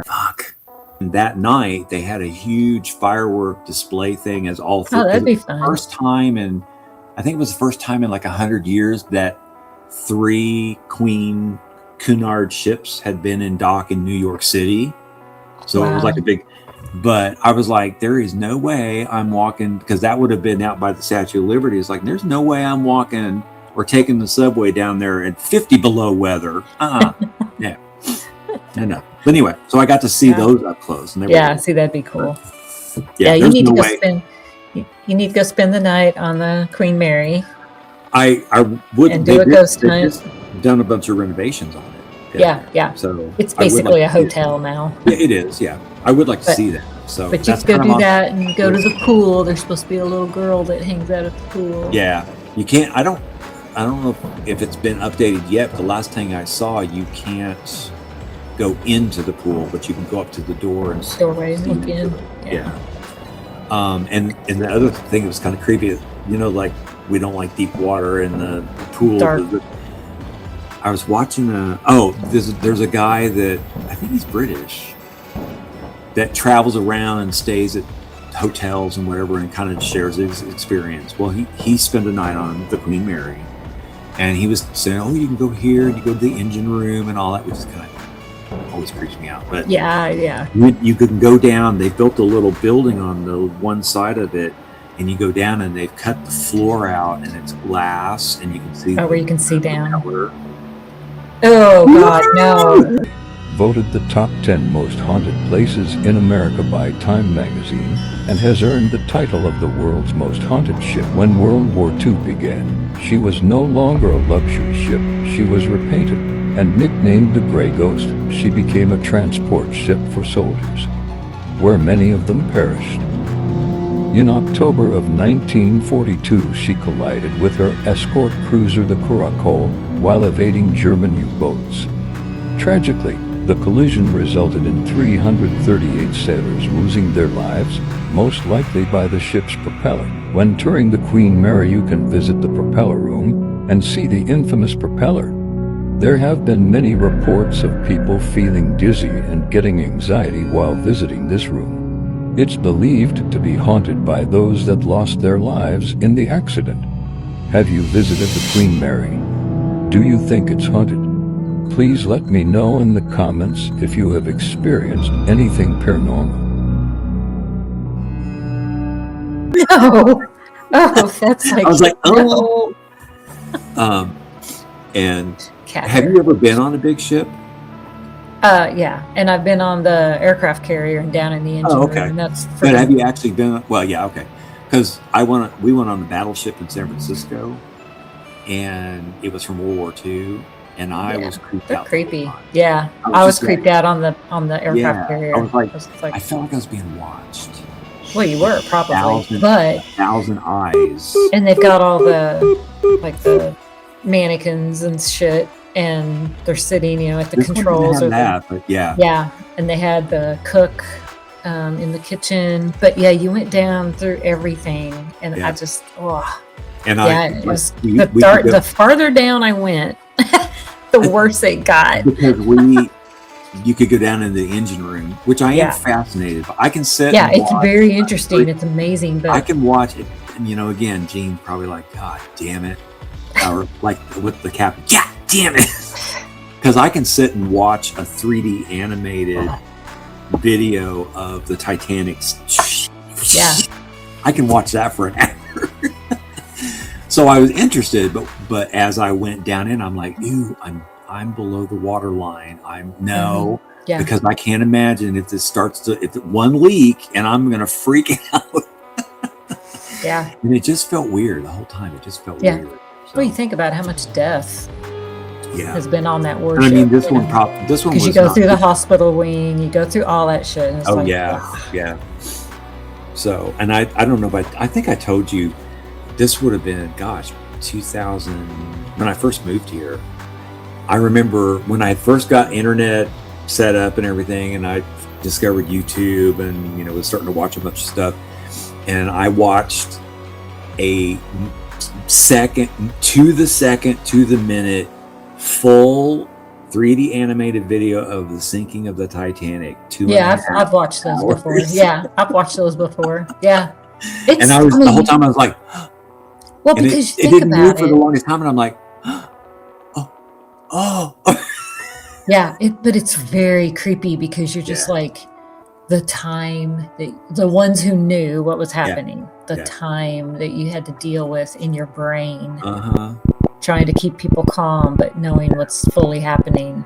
Fuck. And that night they had a huge firework display thing as all Oh, that'd be fun. First time in, I think it was the first time in like 100 years that 3 Queen Cunard ships had been in dock in New York City. So It was like a big, but I was like, there is no way I'm walking, because that would have been out by the Statue of Liberty. It's like, there's no way I'm walking or taking the subway down there at 50 below weather. Yeah. No. But anyway, so I got to see those up close. And they were see, that'd be cool. Yeah, you need to go spend. You need to go spend the night on the Queen Mary. I would, and do a ghost hunt. Done a bunch of renovations on it. Yeah. So it's basically a hotel now. Yeah, it is. Yeah, I would like to see that. So, but you can go do that and go to the pool. There's supposed to be a little girl that hangs out at the pool. Yeah, you can't. I don't know if it's been updated yet. But the last thing I saw, you can't go into the pool, but you can go up to the door and doorway and look in. Yeah. And the other thing that was kind of creepy, like we don't like deep water in the pool. Dark. I was watching there's a guy that I think he's British that travels around and stays at hotels and whatever and kind of shares his experience. Well, he spent a night on the Queen Mary, and he was saying, "Oh, you can go here and you go to the engine room and all that," which is kind of always creeps me out. But yeah, you can go down. They built a little building on the one side of it, and you go down and they've cut the floor out and it's glass and you can see where you can see down. Oh God, no. Voted the top 10 most haunted places in America by Time magazine, and has earned the title of the world's most haunted ship. When World War II began, she was no longer a luxury ship. She was repainted and nicknamed the Grey Ghost. She became a transport ship for soldiers, where many of them perished. In October of 1942, she collided with her escort cruiser, the Caracol, while evading German U-boats. Tragically, the collision resulted in 338 sailors losing their lives, most likely by the ship's propeller. When touring the Queen Mary, you can visit the propeller room and see the infamous propeller. There have been many reports of people feeling dizzy and getting anxiety while visiting this room. It's believed to be haunted by those that lost their lives in the accident. Have you visited the Queen Mary? Do you think it's haunted? Please let me know in the comments if you have experienced anything paranormal. No. Oh, that's like... I was like, oh. And Catherine. Have you ever been on a big ship? Yeah, and I've been on the aircraft carrier and down in the engine room. And that's but have you actually been? Well, yeah, okay. Because we went on the battleship in San Francisco, and it was from World War II, and I was creeped out. Creepy. Yeah, I was creeped out on the aircraft carrier. I was like, I felt like I was being watched. Well, you were probably, but 1,000 eyes. And they've got all the mannequins and shit, and they're sitting, at the controls. Yeah, and they had the cook in the kitchen. But yeah, you went down through everything, and I just, And it was the farther down I went, the worse it got. Because you could go down in the engine room, which I am fascinated by. I can sit. Yeah, it's very interesting. It's amazing. But I can watch it, and again, Gene's probably like, God damn it, or like with the captain, God damn it, because I can sit and watch a 3D animated video of the Titanic. Yeah, I can watch that for an hour. So I was interested, but as I went down in, I'm like, ew, I'm below the water line. Because I can't imagine if one leak and I'm gonna freak out. Yeah. And it just felt weird the whole time. It just felt weird. So. Well, you think about how much death has been on that warship. And I mean, this one was because you go through the hospital wing, you go through all that shit. And it's yeah. So, and I don't know, but I think I told you this would have been 2000 when I first moved here. I remember when I first got internet set up and everything, and I discovered YouTube and was starting to watch a bunch of stuff, and I watched a second to the minute full 3D animated video of the sinking of the Titanic. I've watched those before. Yeah, I've watched those before. Yeah. And the whole time I was like, well, because it didn't move for the longest time, and I'm like, oh. Yeah, but it's very creepy because you're just like, the time that the ones who knew what was happening, the time that you had to deal with in your brain, trying to keep people calm, but knowing what's fully happening.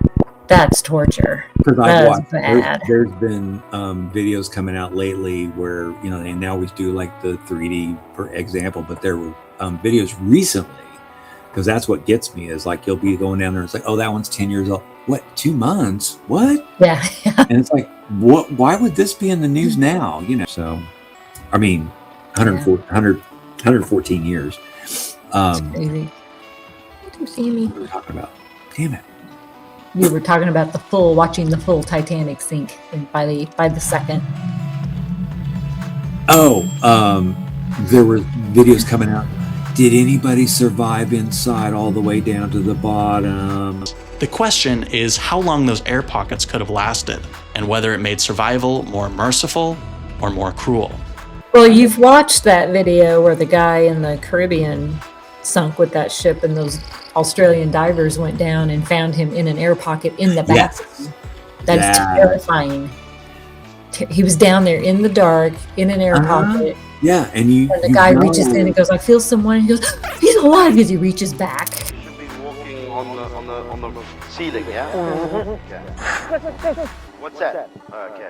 That's torture. That's bad. There's been videos coming out lately where, you know, they always do like the 3D for example, but there were videos recently, because that's what gets me is like, you'll be going down there and it's like, oh, that one's 10 years old. What, 2 months? What? Yeah. And it's like, what? Why would this be in the news now? You know, so, I mean, 114 years. That's crazy. You don't see me. What were we talking about? Damn it. You were talking about watching the full Titanic sink by the second. Oh, there were videos coming out. Did anybody survive inside all the way down to the bottom? The question is how long those air pockets could have lasted, and whether it made survival more merciful or more cruel. Well, you've watched that video where the guy in the Caribbean sunk with that ship, and those Australian divers went down and found him in an air pocket in the bathroom. That's terrifying. He was down there in the dark in an air pocket. Yeah, and the guy reaches in and goes, "I feel someone." And he goes, "He's alive!" As he reaches back. You should be walking on the ceiling, yeah. Okay. What's that? Okay.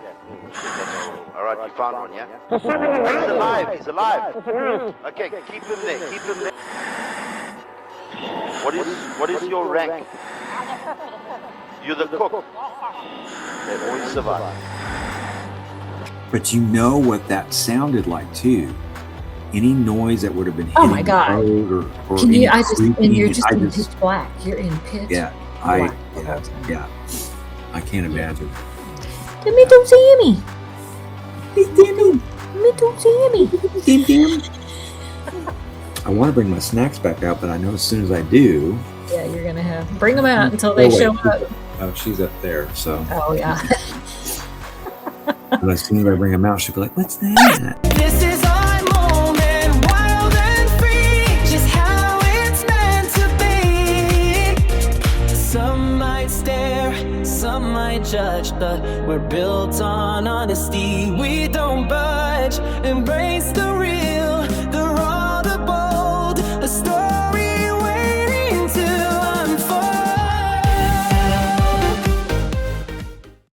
All right, you found one, yeah. He's alive. He's alive. Okay, keep him there. Keep him there. What is your rank? You're the cook. They always survive. But you know what that sounded like too. Any noise that would have been hitting my God. the road or Can you? You're in pitch black. You're in pitch. Yeah, black. I can't imagine. Timmy, don't see me. Hey, Timmy. Timmy, don't see me. Tim. I want to bring my snacks back out, but I know as soon as I do. Yeah, you're gonna bring them out until they show up. Oh, she's up there, so. Oh yeah. And as soon as I bring them out, she'll be like, "What's that?" This is our moment, wild and free, just how it's meant to be. Some might stare, some might judge, but we're built on honesty. We don't budge, embrace the real.